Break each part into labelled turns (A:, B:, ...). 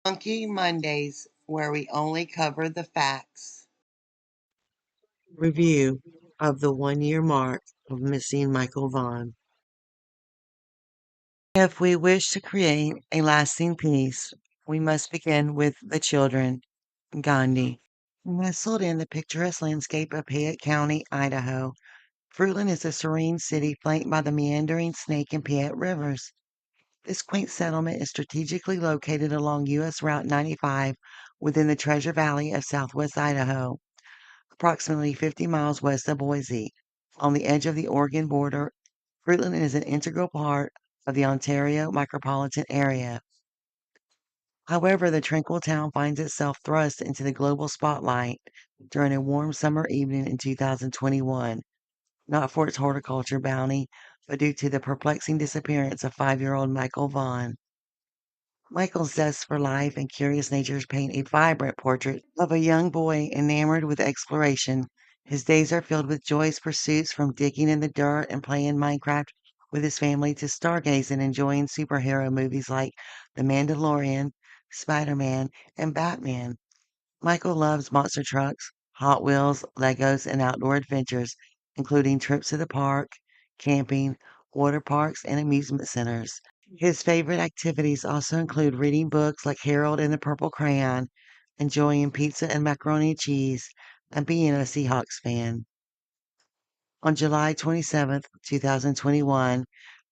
A: Monkey Mondays, where we only cover the facts. Review of the 1 year mark of missing Michael Vaughan. If we wish to create a lasting peace, we must begin with the children. Gandhi. Nestled in the picturesque landscape of Piatt County, Idaho, Fruitland is a serene city flanked by the meandering Snake and Piatt rivers. This quaint settlement is strategically located along U.S. Route 95 within the Treasure Valley of southwest Idaho, approximately 50 miles west of Boise. On the edge of the Oregon border, Fruitland is an integral part of the Ontario micropolitan area. However, the tranquil town finds itself thrust into the global spotlight during a warm summer evening in 2021, not for its horticulture bounty, but due to the perplexing disappearance of 5-year-old Michael Vaughan. Michael's zest for life and curious natures paint a vibrant portrait of a young boy enamored with exploration. His days are filled with joyous pursuits, from digging in the dirt and playing Minecraft with his family to stargazing and enjoying superhero movies like The Mandalorian, Spider-Man, and Batman. Michael loves monster trucks, Hot Wheels, Legos, and outdoor adventures, including trips to the park, camping, water parks, and amusement centers. His favorite activities also include reading books like Harold and the Purple Crayon, enjoying pizza and macaroni and cheese, and being a Seahawks fan. On July 27th, 2021,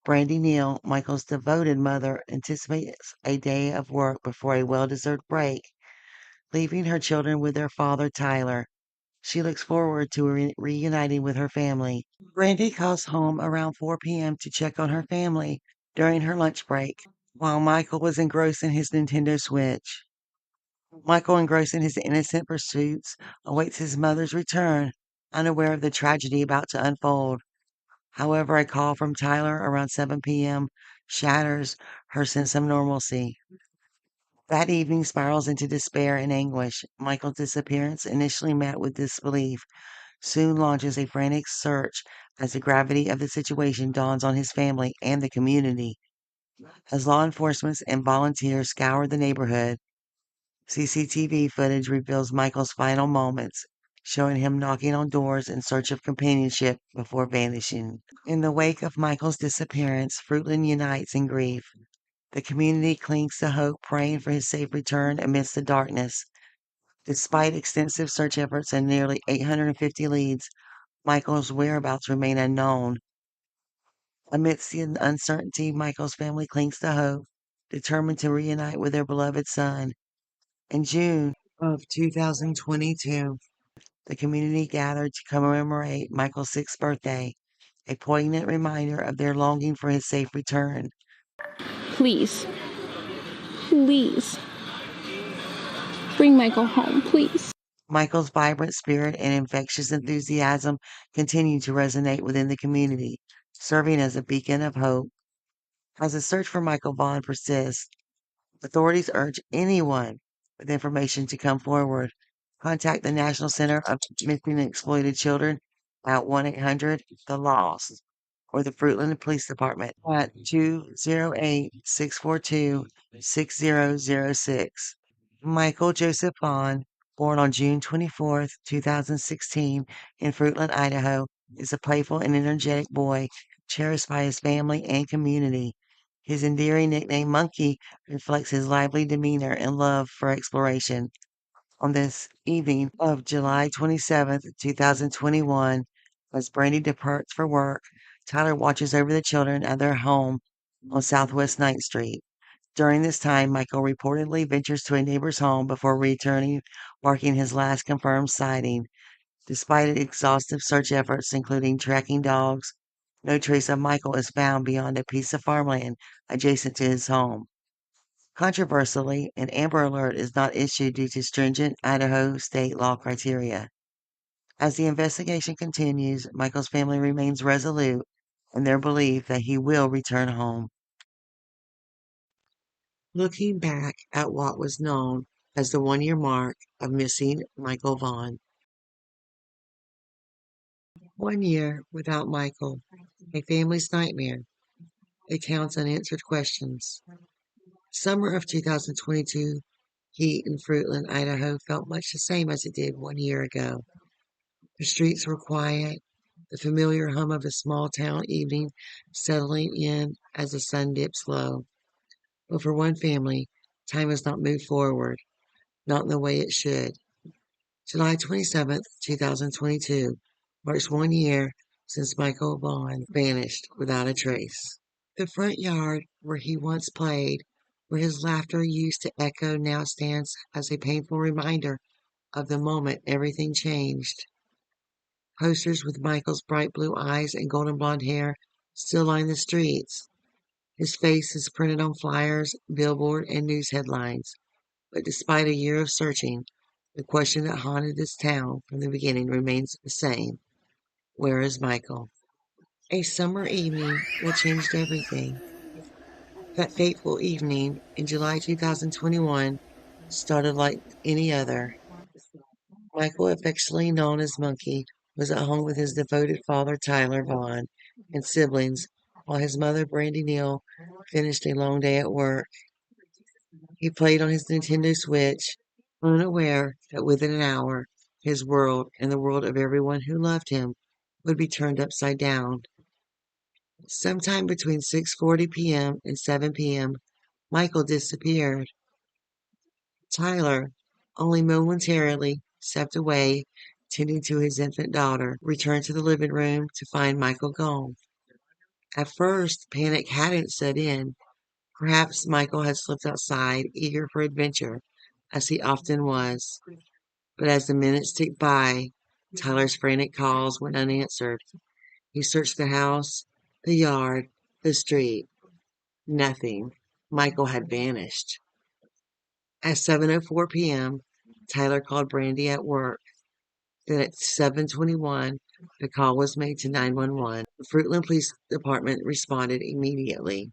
A: Brandineal, Michael's devoted mother, anticipates a day of work before a well-deserved break, leaving her children with their father, Tyler. She looks forward to reuniting with her family. Brandy calls home around 4 p.m. to check on her family during her lunch break, while Michael was engrossed in his Nintendo Switch. Michael, engrossed in his innocent pursuits, awaits his mother's return, unaware of the tragedy about to unfold. However, a call from Tyler around 7 p.m. shatters her sense of normalcy. That evening spirals into despair and anguish. Michael's disappearance, initially met with disbelief, soon launches a frantic search as the gravity of the situation dawns on his family and the community. As law enforcement and volunteers scour the neighborhood, CCTV footage reveals Michael's final moments, showing him knocking on doors in search of companionship before vanishing. In the wake of Michael's disappearance, Fruitland unites in grief. The community clings to hope, praying for his safe return amidst the darkness. Despite extensive search efforts and nearly 850 leads, Michael's whereabouts remain unknown. Amidst the uncertainty, Michael's family clings to hope, determined to reunite with their beloved son. In June of 2022, the community gathered to commemorate Michael's 6th birthday, a poignant reminder of their longing for his safe return.
B: Please, please, bring Michael home, please.
A: Michael's vibrant spirit and infectious enthusiasm continue to resonate within the community, serving as a beacon of hope. As the search for Michael Vaughan persists, authorities urge anyone with information to come forward. Contact the National Center of Missing and Exploited Children at 1-800-THE-LOST or the Fruitland Police Department at 208-642-6006. Michael Joseph Vaughan, born on June 24th, 2016 in Fruitland, Idaho, is a playful and energetic boy cherished by his family and community. His endearing nickname Monkey reflects his lively demeanor and love for exploration. On this evening of July 27th, 2021, as Brandy departs for work, Tyler watches over the children at their home on Southwest 9th Street. During this time, Michael reportedly ventures to a neighbor's home before returning, marking his last confirmed sighting. Despite exhaustive search efforts, including tracking dogs, no trace of Michael is found beyond a piece of farmland adjacent to his home. Controversially, an Amber Alert is not issued due to stringent Idaho state law criteria. As the investigation continues, Michael's family remains resolute in their belief that he will return home. Looking back at what was known as the 1 year mark of missing Michael Vaughan. 1 year without Michael, a family's nightmare, accounts unanswered questions. Summer of 2022 Heat in Fruitland, Idaho felt much the same as it did 1 year ago. The streets were quiet, the familiar hum of a small town evening settling in as the sun dips low. But for one family, time has not moved forward, not in the way it should. July 27th, 2022 marks 1 year since Michael Vaughan vanished without a trace. The front yard where he once played, where his laughter used to echo, now stands as a painful reminder of the moment everything changed. Posters with Michael's bright blue eyes and golden blonde hair still line the streets. His face is printed on flyers, billboard, and news headlines. But despite a year of searching, the question that haunted this town from the beginning remains the same. Where is Michael? A summer evening that changed everything. That fateful evening in July 2021 started like any other. Michael, affectionately known as Monkey, was at home with his devoted father, Tyler Vaughan, and siblings, while his mother, brandineal, finished a long day at work. He played on his Nintendo Switch, unaware that within an hour, his world and the world of everyone who loved him would be turned upside down. Sometime between 6:40 p.m. and 7 p.m., Michael disappeared. Tyler, only momentarily stepped away, tending to his infant daughter, returned to the living room to find Michael gone. At first, panic hadn't set in. Perhaps Michael had slipped outside, eager for adventure, as he often was. But as the minutes ticked by, Tyler's frantic calls went unanswered. He searched the house, the yard, the street. Nothing. Michael had vanished. At 7:04 p.m., Tyler called Brandy at work. Then at 7:21, the call was made to 911. The Fruitland Police Department responded immediately.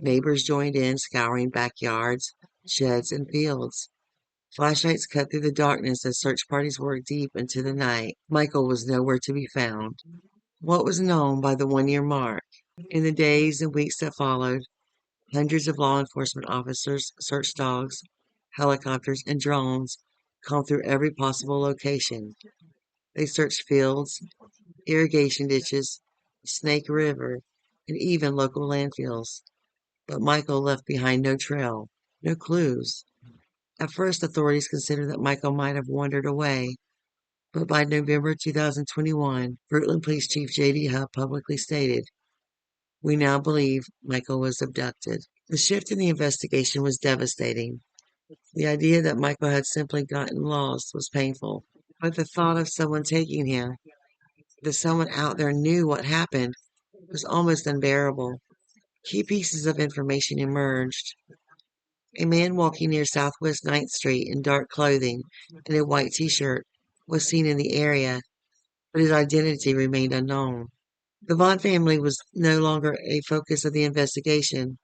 A: Neighbors joined in, scouring backyards, sheds, and fields. Flashlights cut through the darkness as search parties worked deep into the night. Michael was nowhere to be found. What was known by the 1 year mark? In the days and weeks that followed, hundreds of law enforcement officers, search dogs, helicopters, and drones combed through every possible location. They searched fields, irrigation ditches, Snake River, and even local landfills. But Michael left behind no trail, no clues. At first, authorities considered that Michael might have wandered away, but by November 2021, Fruitland Police Chief J.D. Huff publicly stated, "We now believe Michael was abducted." The shift in the investigation was devastating. The idea that Michael had simply gotten lost was painful, but the thought of someone taking him, that someone out there knew what happened, was almost unbearable. Key pieces of information emerged. A man walking near Southwest 9th Street in dark clothing and a white t-shirt was seen in the area, but his identity remained unknown. The Vaughn family was no longer a focus of the investigation,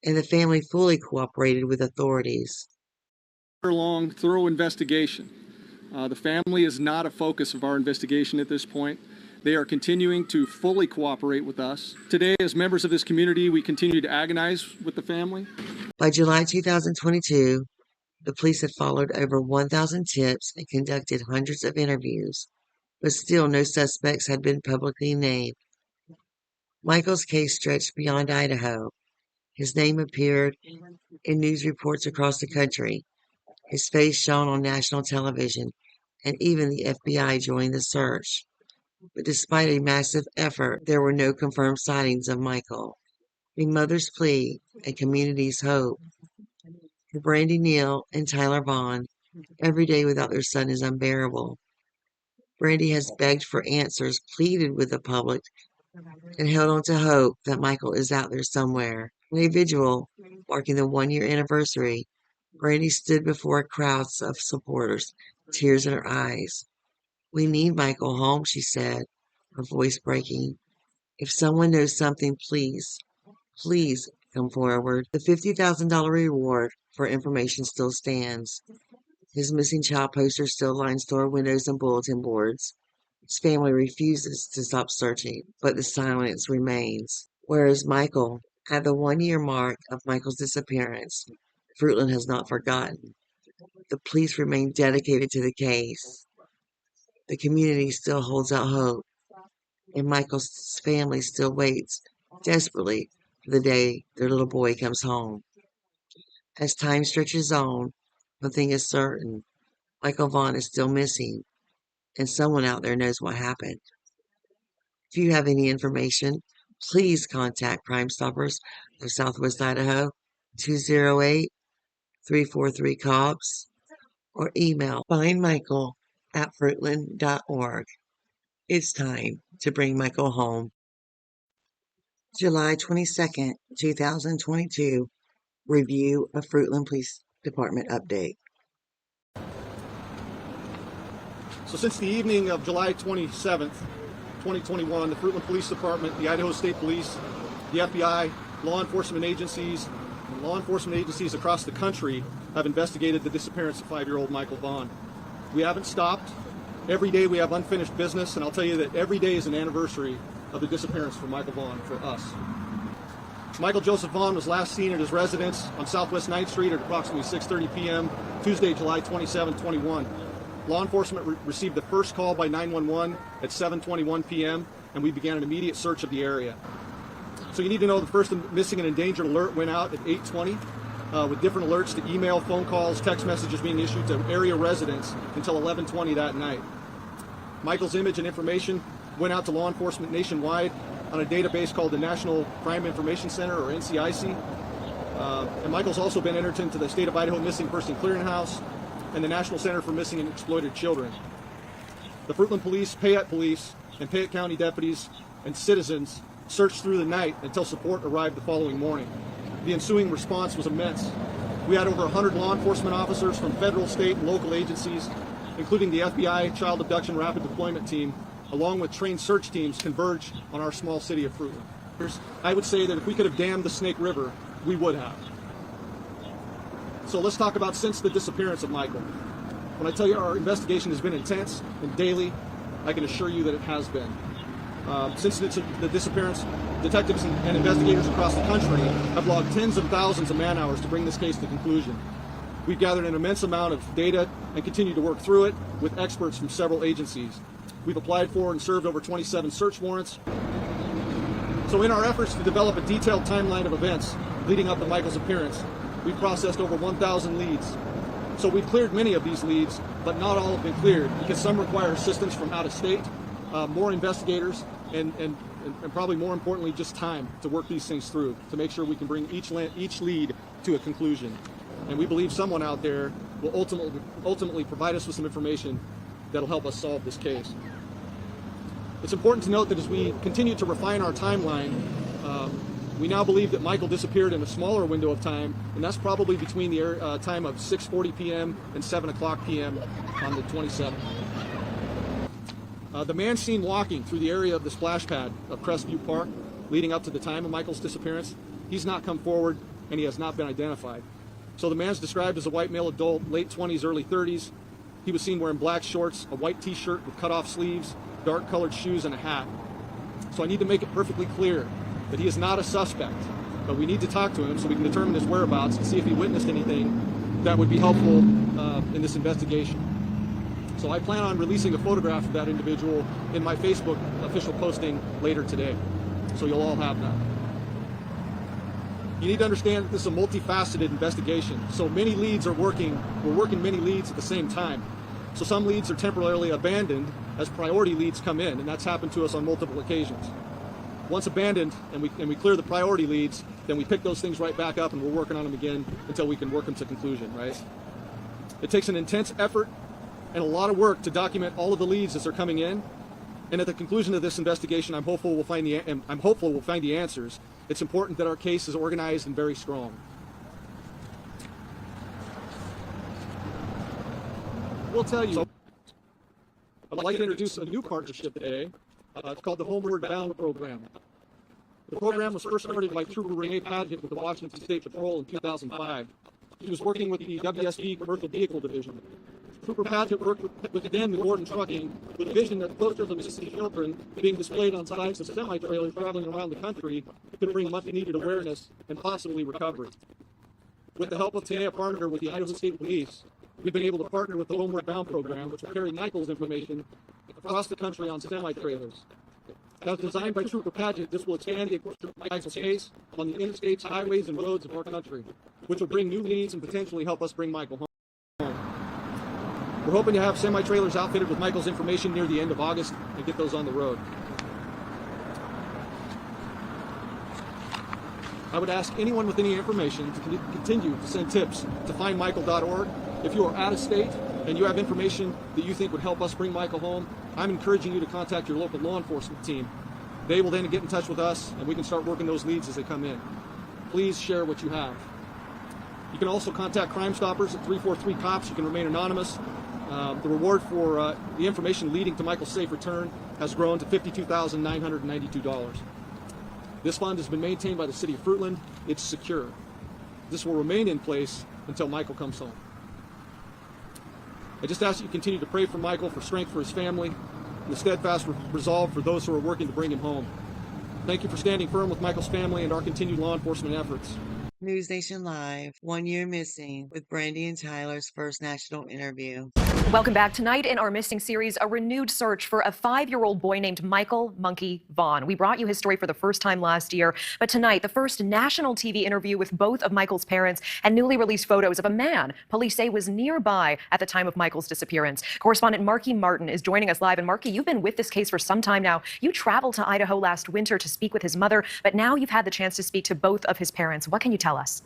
A: and the family fully cooperated with authorities.
C: Long, thorough investigation. The family is not a focus of our investigation at this point. They are continuing to fully cooperate with us. Today, as members of this community, we continue to agonize with the family.
A: By July 2022, the police had followed over 1,000 tips and conducted hundreds of interviews, but still no suspects had been publicly named. Michael's case stretched beyond Idaho. His name appeared in news reports across the country. His face shone on national television, and even the FBI joined the search. But despite a massive effort, there were no confirmed sightings of Michael. A mother's plea, a community's hope. For Brandineal and Tyler Vaughan, every day without their son is unbearable. Brandy has begged for answers, pleaded with the public, and held on to hope that Michael is out there somewhere. In a vigil marking the 1 year anniversary, Brandy stood before crowds of supporters, tears in her eyes. "We need Michael home," she said, her voice breaking. "If someone knows something, please, please come forward." The $50,000 reward for information still stands. His missing child posters still line store windows and bulletin boards. His family refuses to stop searching, but the silence remains. Where is Michael? At the 1 year mark of Michael's disappearance, Fruitland has not forgotten. the police remain dedicated to the case. The community still holds out hope, and Michael's family still waits desperately for the day their little boy comes home. As time stretches on, one thing is certain: Michael Vaughan is still missing, and someone out there knows what happened. If you have any information, please contact Crime Stoppers of Southwest Idaho, 208-343-COPS, or email findmichael@fruitland.org. It's time to bring Michael home. July 22nd, 2022, review of Fruitland Police Department update.
C: So since the evening of July 27th, 2021, the Fruitland Police Department, the Idaho State Police, the FBI, law enforcement agencies, and law enforcement agencies across the country have investigated the disappearance of 5-year-old Michael Vaughan. We haven't stopped. Every day we have unfinished business, and I'll tell you that every day is an anniversary of the disappearance for Michael Vaughan, for us. Michael Joseph Vaughan was last seen at his residence on Southwest 9th Street at approximately 6:30 p.m. Tuesday, July 27, 21. Law enforcement received the first call by 911 at 7:21 p.m. and we began an immediate search of the area. So you need to know the first missing and endangered alert went out at 8:20 with different alerts to email, phone calls, text messages being issued to area residents until 11:20 that night. Michael's image and information went out to law enforcement nationwide on a database called the National Crime Information Center, or NCIC. And Michael's also been entered into the State of Idaho Missing Person Clearinghouse and the National Center for Missing and Exploited Children. The Fruitland Police, Payette Police, and Payette County deputies and citizens searched through the night until support arrived the following morning. The ensuing response was immense. We had over 100 law enforcement officers from federal, state, and local agencies, including the FBI Child Abduction Rapid Deployment Team, along with trained search teams, converge on our small city of Fruitland. I would say that if we could have dammed the Snake River, we would have. So let's talk about since the disappearance of Michael. When I tell you our investigation has been intense and daily, I can assure you that it has been. Since the disappearance, detectives and investigators across the country have logged tens of thousands of man-hours to bring this case to conclusion. We've gathered an immense amount of data and continue to work through it with experts from several agencies. We've applied for and served over 27 search warrants. So in our efforts to develop a detailed timeline of events leading up to Michael's appearance, we've processed over 1,000 leads. So we've cleared many of these leads, but not all have been cleared because some require assistance from out of state, more investigators, and probably more importantly, just time to work these things through to make sure we can bring each lead to a conclusion. And we believe someone out there will ultimately provide us with some information that'll help us solve this case. It's important to note that as we continue to refine our timeline, we now believe that Michael disappeared in a smaller window of time, and that's probably between the time of 6:40 p.m. and 7 o'clock p.m. on the 27th. The man seen walking through the area of the splash pad of Crestview Park leading up to the time of Michael's disappearance, he's not come forward and he has not been identified. So the man's described as a white male adult, late 20s, early 30s. He was seen wearing black shorts, a white t-shirt with cut-off sleeves, dark colored shoes, and a hat. So I need to make it perfectly clear that he is not a suspect, but we need to talk to him so we can determine his whereabouts and see if he witnessed anything that would be helpful in this investigation. So I plan on releasing a photograph of that individual in my Facebook official posting later today, so you'll all have that. You need to understand that this is a multifaceted investigation, so many leads are working. We're working many leads at the same time. So some leads are temporarily abandoned as priority leads come in, and that's happened to us on multiple occasions. Once abandoned and we clear the priority leads, then we pick those things right back up and we're working on them again until we can work them to conclusion, right? It takes an intense effort and a lot of work to document all of the leads as they're coming in. And at the conclusion of this investigation, I'm hopeful we'll find the answers. It's important that our case is organized and very strong. We'll tell you. I'd like to introduce a new partnership today. It's called the Homeward Bound Program. The program was first started by Trooper Renee Padgett with the Washington State Patrol in 2005. She was working with the WSB Commercial Vehicle Division. Trooper Padgett worked with then Gordon Trucking with a vision that posters of missing children being displayed on sides of semi-trailers traveling around the country could bring much-needed awareness and possibly recovery. With the help of Tanea Parmenter with the Idaho State Police, we've been able to partner with the Homeward Bound program, which will carry Michael's information across the country on semi-trailers. As designed by Trooper Paget, this will expand the equipment of Michael's case on the interstates, highways, and roads of our country, which will bring new leads and potentially help us bring Michael home. We're hoping to have semi-trailers outfitted with Michael's information near the end of August and get those on the road. I would ask anyone with any information to continue to send tips to findmichael.org. If you are out of state and you have information that you think would help us bring Michael home, I'm encouraging you to contact your local law enforcement team. They will then get in touch with us and we can start working those leads as they come in. Please share what you have. You can also contact Crime Stoppers at 343-COPS. You can remain anonymous. The reward for the information leading to Michael's safe return has grown to $52,992. This fund has been maintained by the city of Fruitland. It's secure. This will remain in place until Michael comes home. I just ask that you continue to pray for Michael, for strength for his family, and the steadfast resolve for those who are working to bring him home. Thank you for standing firm with Michael's family and our continued law enforcement efforts.
A: News Nation Live, 1 year missing, with Brandy and Tyler's first national interview.
D: Welcome back. Tonight in our missing series, a renewed search for a 5-year-old boy named Michael Monkey Vaughan. We brought you his story for the first time last year, but tonight, the first national TV interview with both of Michael's parents and newly released photos of a man police say was nearby at the time of Michael's disappearance. Correspondent Marky Martin is joining us live. And Marky, you've been with this case for some time now. You traveled to Idaho last winter to speak with his mother, but now you've had the chance to speak to both of his parents. What can you tell us?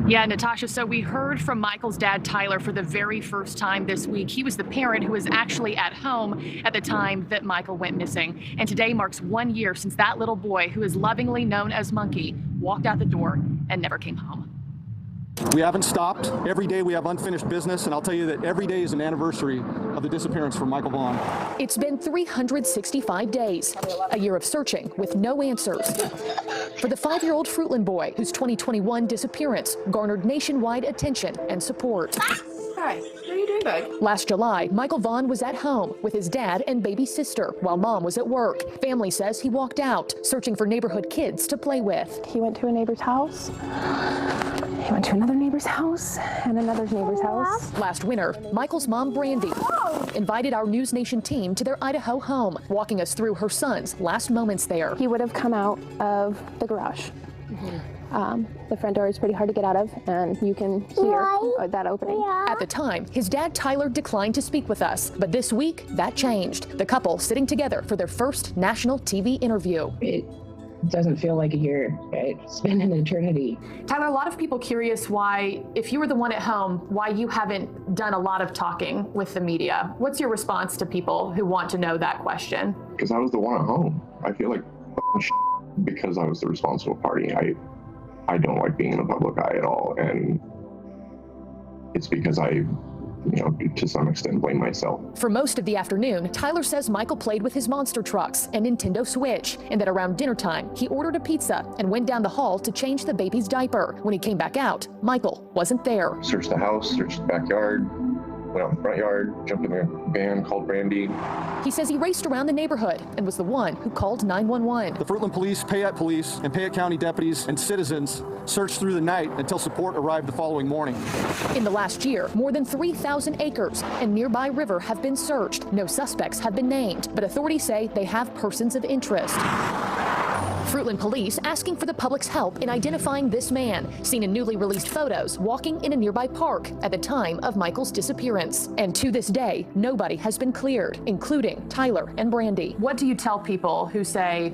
E: Yeah, Natasha, so we heard from Michael's dad, Tyler, for the very first time this week. He was the parent who was actually at home at the time that Michael went missing. And today marks 1 year since that little boy, who is lovingly known as Monkey, walked out the door and never came home.
C: We haven't stopped. Every day we have unfinished business, and I'll tell you that every day is an anniversary of the disappearance from Michael Vaughan.
F: It's been 365 days, a year of searching with no answers. For the 5-year-old Fruitland boy whose 2021 disappearance garnered nationwide attention and support.
G: Hi, what are you doing, bud?
F: Last July, Michael Vaughan was at home with his dad and baby sister while mom was at work. Family says he walked out, searching for neighborhood kids to play with.
B: He went to a neighbor's house. He went to another neighbor's house and another neighbor's house.
F: Last winter, Michael's mom, Brandy, invited our News Nation team to their Idaho home, walking us through her son's last moments there.
B: He would have come out of the garage. The front door is pretty hard to get out of, and you can hear that opening.
F: At the time, his dad, Tyler, declined to speak with us. But this week, that changed. The couple sitting together for their first national TV interview.
H: It doesn't feel like a year. It's been an eternity.
E: Tyler, a lot of people curious why, if you were the one at home, why you haven't done a lot of talking with the media. What's your response to people who want to know that question?
I: Because I was the one at home. I feel like because I was the responsible party. I don't like being in the public eye at all, and it's because I, to some extent blame myself.
F: For most of the afternoon, Tyler says Michael played with his monster trucks and Nintendo Switch, and that around dinner time, he ordered a pizza and went down the hall to change the baby's diaper. When he came back out, Michael wasn't there.
I: Searched the house, searched the backyard, went out in the front yard, jumped in the van, called Brandy.
F: He says he raced around the neighborhood and was the one who called 911.
C: The Fruitland Police, Payette Police, and Payette County deputies and citizens searched through the night until support arrived the following morning.
F: In the last year, more than 3,000 acres and nearby river have been searched. No suspects have been named, but authorities say they have persons of interest. Fruitland Police asking for the public's help in identifying this man, seen in newly released photos walking in a nearby park at the time of Michael's disappearance. And to this day, nobody has been cleared, including Tyler and Brandy.
E: What do you tell people who say,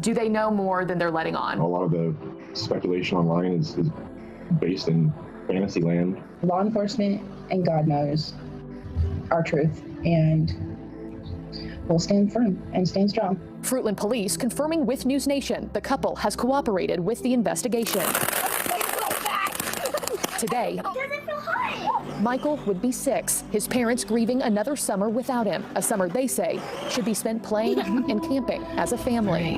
E: do they know more than they're letting on?
I: A lot of the speculation online is based in fantasy land.
H: Law enforcement and God knows our truth, and we'll stand firm and stand strong.
F: Fruitland Police confirming with News Nation the couple has cooperated with the investigation. Today, Michael would be 6, his parents grieving another summer without him, a summer they say should be spent playing and camping as a family.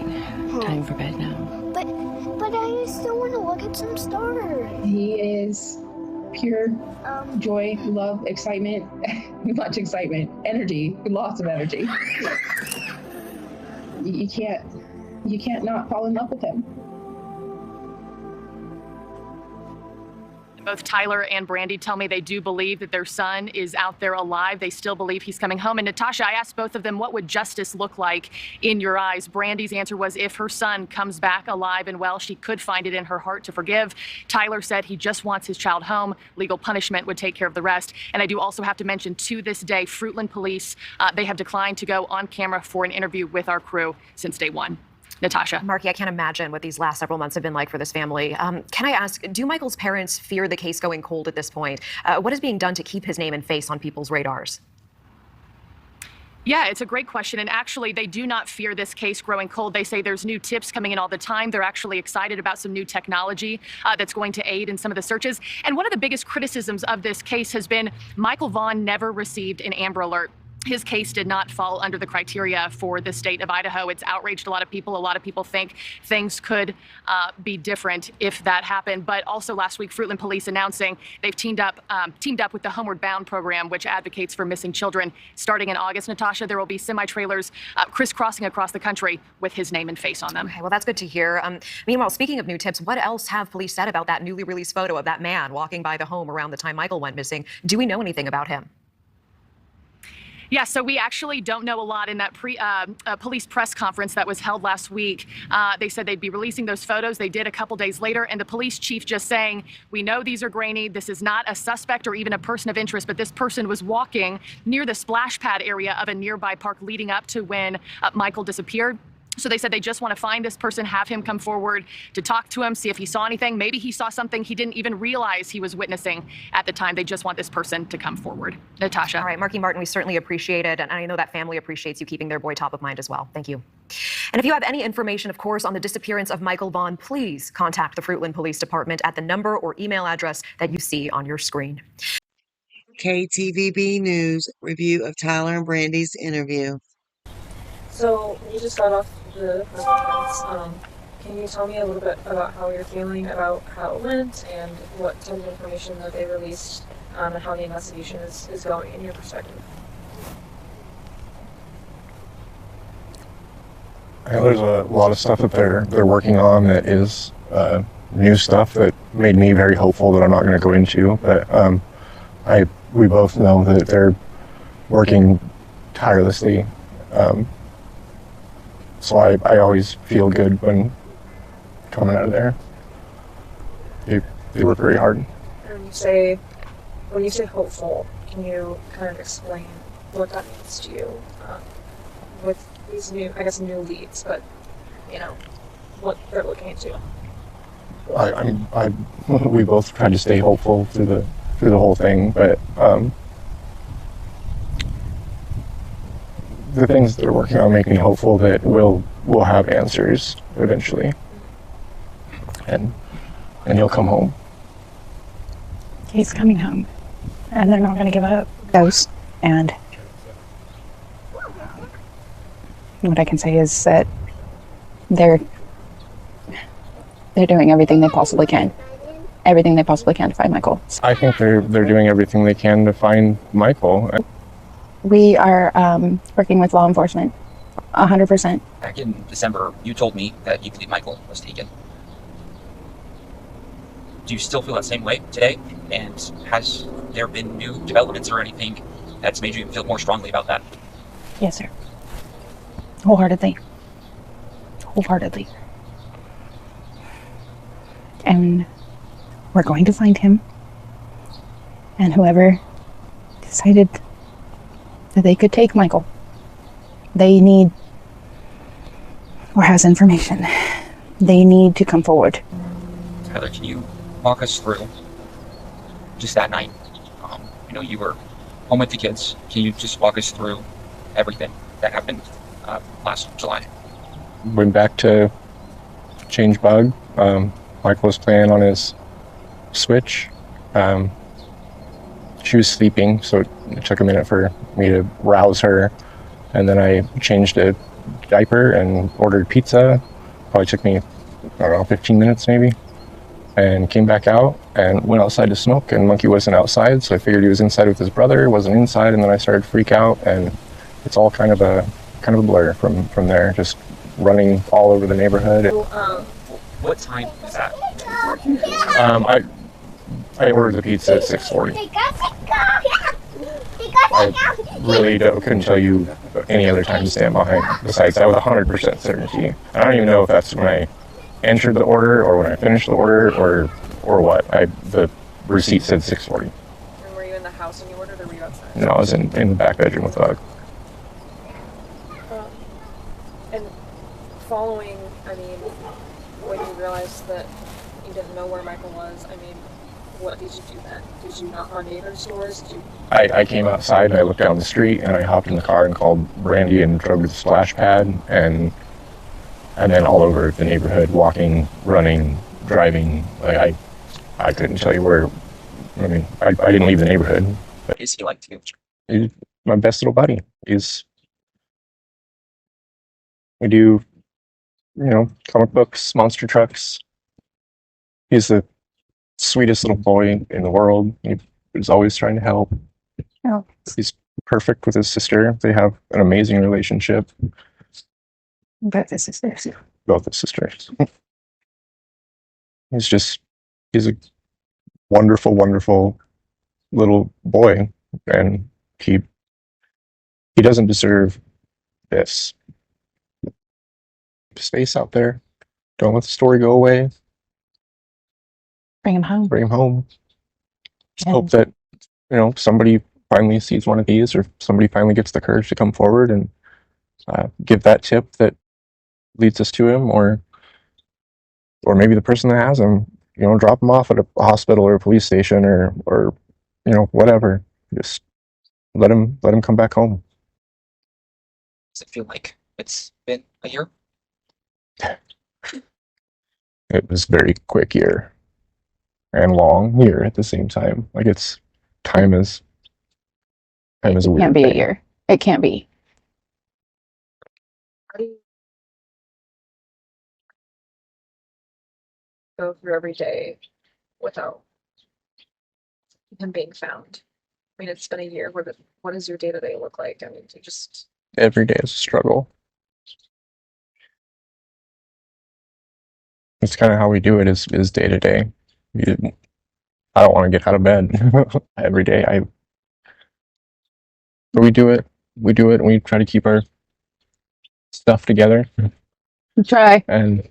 G: Time for bed now.
J: But I still want to look at some stars.
H: He is pure joy, love, excitement, much excitement, energy, lots of energy. You can't not fall in love with him.
E: both Tyler and Brandy tell me they do believe that their son is out there alive. They still believe he's coming home. And Natasha, I asked both of them, what would justice look like in your eyes? Brandy's answer was if her son comes back alive and well, she could find it in her heart to forgive. Tyler said he just wants his child home. Legal punishment would take care of the rest. And I do also have to mention, to this day, Fruitland Police, they have declined to go on camera for an interview with our crew since day one. Natasha.
D: Marky, I can't imagine what these last several months have been like for this family. Can I ask, do Michael's parents fear the case going cold at this point? What is being done to keep his name and face on people's radars?
E: Yeah, it's a great question. And actually, they do not fear this case growing cold. They say there's new tips coming in all the time. They're actually excited about some new technology that's going to aid in some of the searches. And one of the biggest criticisms of this case has been Michael Vaughan never received an Amber Alert. His case did not fall under the criteria for the state of Idaho. It's outraged a lot of people. A lot of people think things could be different if that happened. But also last week, Fruitland Police announcing they've teamed up with the Homeward Bound program, which advocates for missing children. Starting in August, Natasha, there will be semi-trailers crisscrossing across the country with his name and face on them.
D: Okay, well, that's good to hear. Meanwhile, speaking of new tips, what else have police said about that newly released photo of that man walking by the home around the time Michael went missing? Do we know anything about him?
E: Yeah, so we actually don't know a lot. In that police press conference that was held last week, they said they'd be releasing those photos. They did a couple days later, and the police chief just saying, we know these are grainy. This is not a suspect or even a person of interest, but this person was walking near the splash pad area of a nearby park leading up to when Michael disappeared. So they said they just want to find this person, have him come forward to talk to him, see if he saw anything. Maybe he saw something he didn't even realize he was witnessing at the time. They just want this person to come forward. Natasha.
D: All right, Marky Martin, we certainly appreciate it. And I know that family appreciates you keeping their boy top of mind as well. Thank you. And if you have any information, of course, on the disappearance of Michael Vaughan, please contact the Fruitland Police Department at the number or email address that you see on your screen.
A: KTVB News review of Tyler and Brandy's interview.
K: So you just got off the press conference. Can you tell me a little bit about how you're feeling about how it went and what type of information that they released and how the investigation is going in your perspective?
L: There's a lot of stuff that they're working on that is new stuff that made me very hopeful that I'm not going to go into. But we both know that they're working tirelessly. So I always feel good when coming out of there. They work very hard.
K: And when you say hopeful, can you kind of explain what that means to you with these new leads, but what they're looking into?
L: We both tried to stay hopeful through the whole thing, but the things that they're working on make me hopeful that we'll have answers eventually, and he'll come home.
M: He's coming home, and they're not going to give up. Ghost, and what I can say is that they're doing everything they possibly can. Everything they possibly can to find Michael.
L: I think they're doing everything they can to find Michael.
M: We are working with law enforcement, 100%.
N: Back in December, you told me that you believe Michael was taken. Do you still feel that same way today? And has there been new developments or anything that's made you feel more strongly about that?
M: Yes, sir. Wholeheartedly. Wholeheartedly. And we're going to find him. And whoever decided that they could take Michael, they need, or has information, they need to come forward.
N: Tyler, can you walk us through just that night? You were home with the kids. Can you just walk us through everything that happened last July?
L: Went back to change bug. Michael was playing on his Switch. She was sleeping, so it took a minute for me to rouse her, and then I changed a diaper and ordered pizza. Probably took me, 15 minutes maybe, and came back out and went outside to smoke, and Monkey wasn't outside, so I figured he was inside with his brother, wasn't inside, and then I started to freak out, and it's all kind of a blur from there, just running all over the neighborhood.
N: What time was that?
L: I ordered the pizza at 6:40. I really couldn't tell you any other time to stand behind besides that with 100% certainty. I don't even know if that's when I entered the order or when I finished the order or what. The receipt said 6:40.
K: And were you in the house when you ordered, or were you outside?
L: No, I was in the back bedroom with Doug.
K: And following, I mean, when you realized that you didn't know where Michael was, I mean, what did you do then? Did you knock on neighbors' doors?
L: I came outside and I looked down the street and I hopped in the car and called Brandy and drove to the splash pad and then all over the neighborhood, walking, running, driving. Like I couldn't tell you where. I mean, I didn't leave the neighborhood. But
N: Is he like to you?
L: he's my best little buddy. We do, comic books, monster trucks. He's the sweetest little boy in the world. He's always trying to help.
M: Oh.
L: He's perfect with his sister. They have an amazing relationship.
M: Both his sisters.
L: Both his sisters. He's a wonderful, wonderful little boy, and he doesn't deserve this. Space out there. Don't let the story go away.
M: Bring him home.
L: Bring him home. Just hope that, somebody finally sees one of these, or somebody finally gets the courage to come forward and give that tip that leads us to him, or maybe the person that has him, drop him off at a hospital or a police station or whatever. Just let him come back home.
N: Does it feel like it's been a year?
L: It was a very quick year and long year at the same time. Like time is a weird
M: Can't be
L: thing.
M: a year. It can't be.
K: How do you go through every day without him being found? I mean, it's been a year. What does your day-to-day look like? I mean, do you just...
L: Every day is a struggle. It's kind of how we do it is day to day. I don't want to get out of bed every day. But we do it, and we try to keep our stuff together.
M: Try.
L: And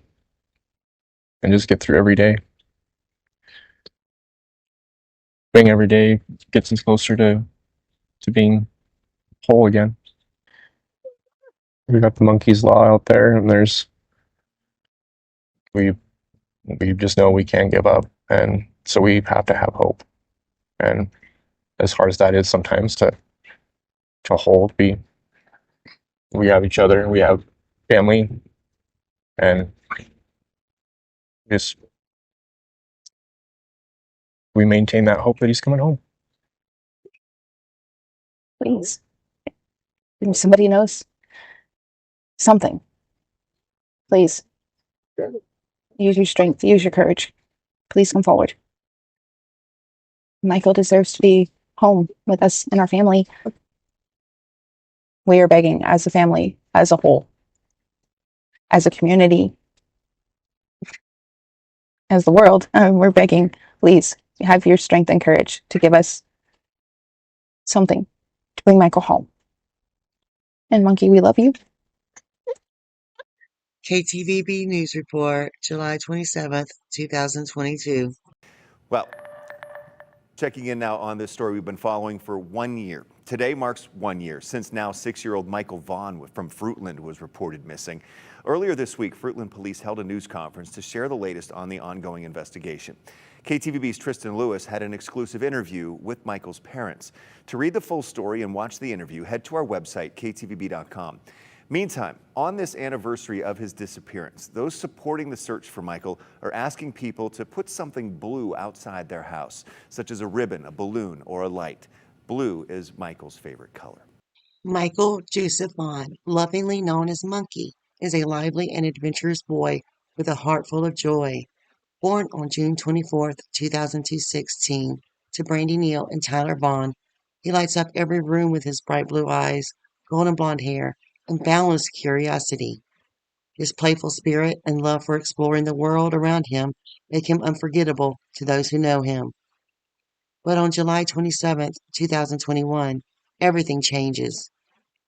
L: just get through every day. Being every day gets us closer to being whole again. We got the monkeyslaw out there, and we just know we can't give up, and so we have to have hope. And as hard as that is sometimes to hold, we have each other, we have family, and we maintain that hope that he's coming home.
M: Please. If somebody knows something, please. Use your strength, use your courage. Please come forward. Michael deserves to be home with us and our family. We are begging as a family, as a whole, as a community, as the world. We're begging, please have your strength and courage to give us something to bring Michael home. And Monkey, we love you.
A: KTVB News Report, July 27th, 2022.
O: Well, checking in now on this story we've been following for 1 year. Today marks 1 year since now 6-year-old Michael Vaughan from Fruitland was reported missing. Earlier this week, Fruitland Police held a news conference to share the latest on the ongoing investigation. KTVB's Tristan Lewis had an exclusive interview with Michael's parents. To read the full story and watch the interview, head to our website, ktvb.com. Meantime, on this anniversary of his disappearance, those supporting the search for Michael are asking people to put something blue outside their house, such as a ribbon, a balloon, or a light. Blue is Michael's favorite color.
A: Michael Joseph Vaughan, lovingly known as Monkey, is a lively and adventurous boy with a heart full of joy. Born on June 24th, 2016, to Brandineal and Tyler Vaughan, he lights up every room with his bright blue eyes, golden blonde hair, and boundless curiosity. His playful spirit and love for exploring the world around him make him unforgettable to those who know him. But on July 27th, 2021, everything changes.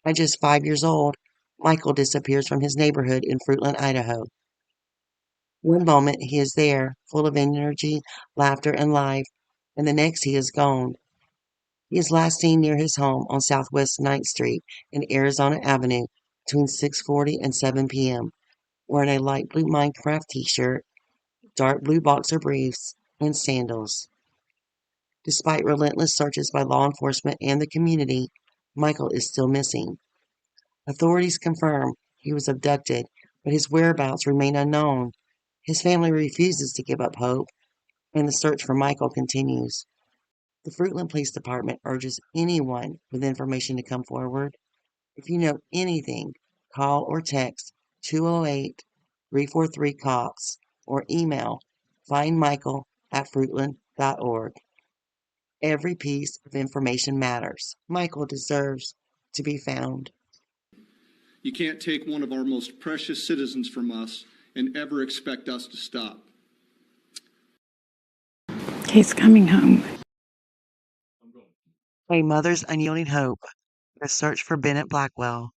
A: At just 5 years old, Michael disappears from his neighborhood in Fruitland, Idaho. One moment he is there, full of energy, laughter, and life, and the next he is gone. He is last seen near his home on Southwest 9th Street and Arizona Avenue between 6:40 and 7 p.m., wearing a light blue Minecraft t-shirt, dark blue boxer briefs, and sandals. Despite relentless searches by law enforcement and the community, Michael is still missing. Authorities confirm he was abducted, but his whereabouts remain unknown. His family refuses to give up hope, and the search for Michael continues. The Fruitland Police Department urges anyone with information to come forward. If you know anything, call or text 208-343-COPS or email findmichael@fruitland.org. Every piece of information matters. Michael deserves to be found.
C: You can't take one of our most precious citizens from us and ever expect us to stop.
M: He's coming home.
A: A mother's unyielding hope. The search for Bennett Blackwell.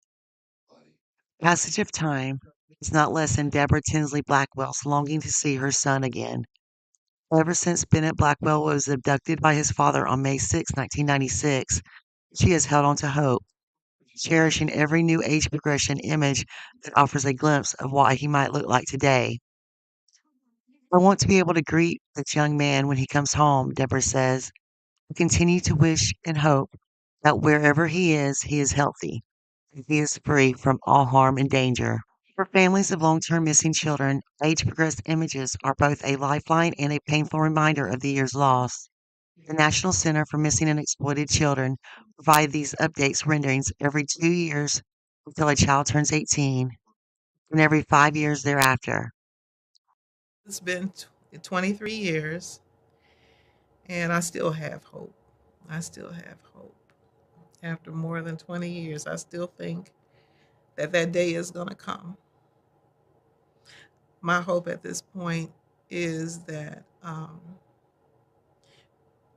A: Passage of time does not lessen Deborah Tinsley Blackwell's longing to see her son again. Ever since Bennett Blackwell was abducted by his father on May 6, 1996, she has held on to hope, cherishing every new age progression image that offers a glimpse of what he might look like today. I want to be able to greet this young man when he comes home, Deborah says. I continue to wish and hope that wherever he is healthy, and he is free from all harm and danger. For families of long-term missing children, age-progressed images are both a lifeline and a painful reminder of the years lost. The National Center for Missing and Exploited Children provide these updates renderings every 2 years until a child turns 18, and every 5 years thereafter.
P: It's been 23 years, and I still have hope. I still have hope. After more than 20 years, I still think that that day is going to come. My hope at this point is that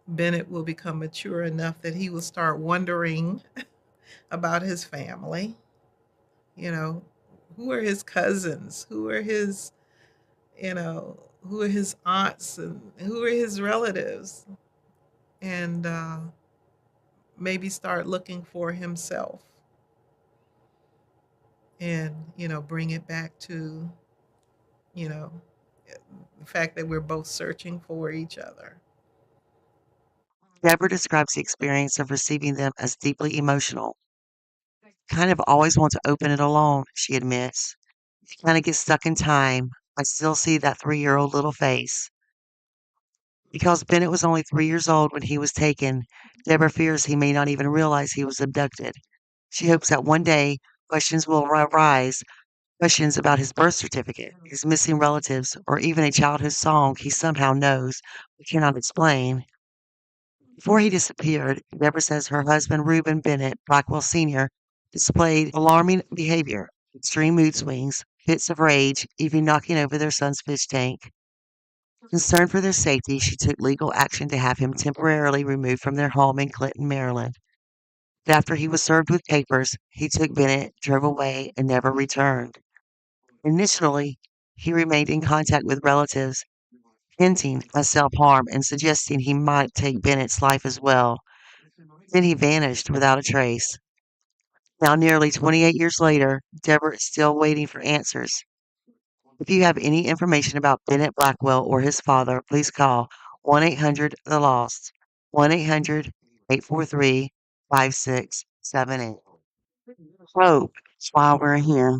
P: Bennett will become mature enough that he will start wondering about his family. You know, who are his cousins? Who are his, who are his aunts and who are his relatives? And maybe start looking for himself and, bring it back to, the fact that we're both searching for each other.
A: Deborah describes the experience of receiving them as deeply emotional. Kind of always want to open it alone, she admits. You kind of get stuck in time. I still see that 3-year-old little face. Because Bennett was only 3 years old when he was taken, Deborah fears he may not even realize he was abducted. She hopes that one day questions will arise, questions about his birth certificate, his missing relatives, or even a childhood song he somehow knows but cannot explain. Before he disappeared, Deborah says her husband, Reuben Bennett Blackwell Sr., displayed alarming behavior, extreme mood swings, fits of rage, even knocking over their son's fish tank. Concerned for their safety, she took legal action to have him temporarily removed from their home in Clinton, Maryland. But after he was served with papers, he took Bennett, drove away, and never returned. Initially, he remained in contact with relatives, hinting at self-harm and suggesting he might take Bennett's life as well. Then he vanished without a trace. Now, nearly 28 years later, Deborah is still waiting for answers. If you have any information about Bennett Blackwell or his father, please call 1-800-THE-LOST, 1-800-843-5678. Hope is why we're here.